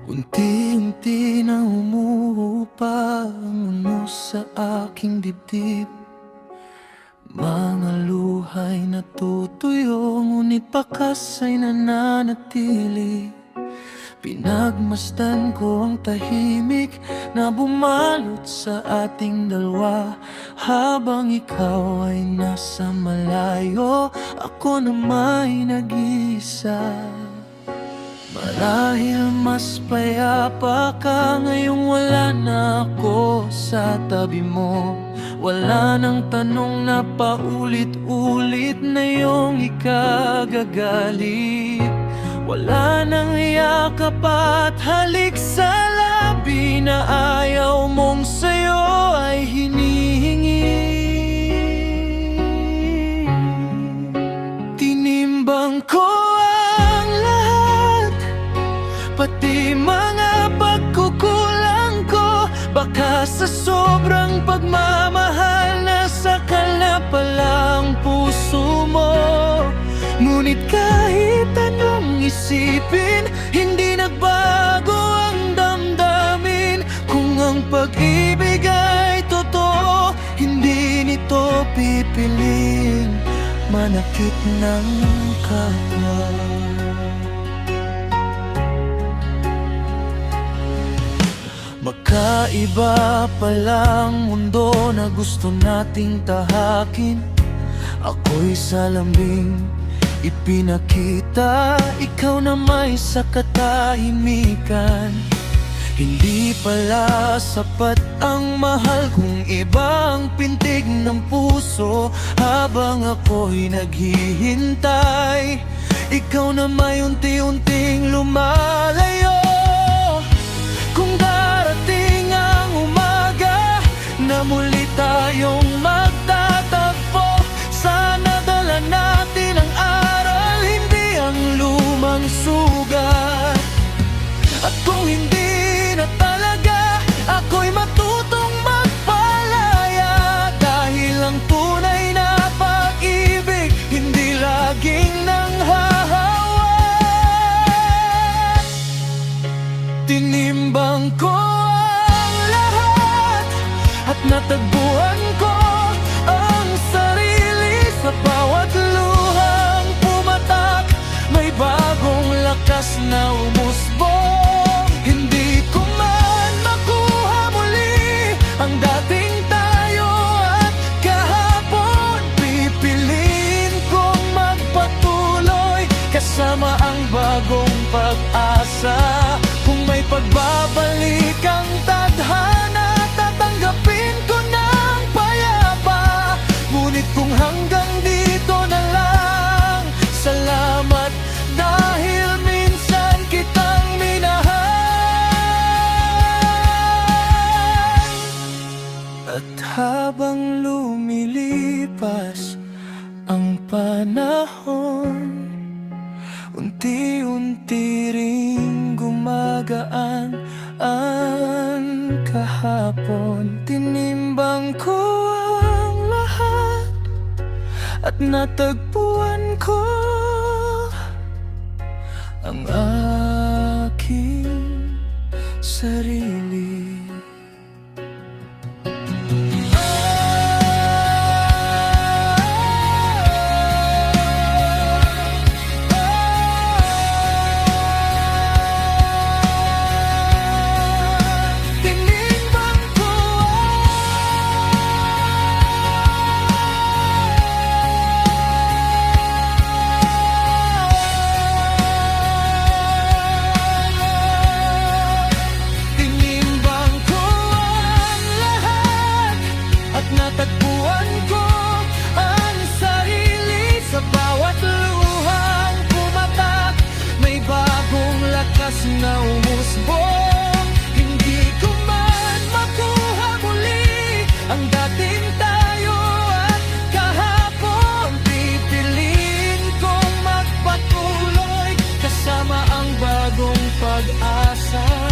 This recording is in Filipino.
Unti-unti na humuhupa ang mundo sa aking dibdib. Mga luha'y natutuyo, ngunit bakas ay nananatili. Pinagmasdan ko ang tahimik na bumalot sa ating dalawa. Habang ikaw ay nasa malayo, ako na may nag-iisa. Marahil mas payapa ka ngayong wala na ako sa tabi mo. Wala nang tanong na paulit-ulit na iyong ikagagalit. Wala nang yakap at halik sa labi na ayaw mong sa'yo ay hinihingi. Tinimbang ko ang lahat, pati mga pagkukulang ko. Baka sa sobrang pagmamahal nasa na pala ang puso mo. Ngunit kahit anong isipin, hindi nagbago ang damdamin. Kung ang pag-ibig ay totoo, hindi nito pipiliin manakit ng kapwa. Magkaiba palang mundo na gusto nating tahakin. Ako'y sa lambing ipinakita, ikaw na may sa katahimikan. Hindi pala sapat ang mahal kung ibang pintig ng puso. Habang ako'y naghihintay, ikaw na may unti-unting lumalayo. Kung darating ang umaga na muli tayong magtatagpo, sana dala natin ang aral, hindi ang lumang sugat. At kung hindi na talaga, ako'y matutong magpalaya. Dahil ang tunay na pag-ibig, hindi laging nanghahawak. Tinimbang ko ang lahat at natagpuan ko ang sarili. Sa bawat luhang pumatak, may bagong lakas na umusbong. Hindi ko man makuha muli ang dating tayo at kahapon. Pipiliin kong magpatuloy kasama ang bagong pag-asa. Kung may pagbabalik ang tadhana, tatanggapin ko ng payapa. Ngunit kung hanggang dito na lang, salamat dahil minsan kitang minahal. At habang lumilipas ang panahon, unti-unti ring gumagaan ang kahapon. Tinimbang ko ang lahat at natagpuan ko ang aking sarili. Natagpuan ko ang sarili. Sa bawat luhang pumatak, may bagong lakas na umusbong. Hindi ko man makuha muli ang dating tayo at kahapon. Pipiliin kong magpatuloy kasama ang bagong pag-asa.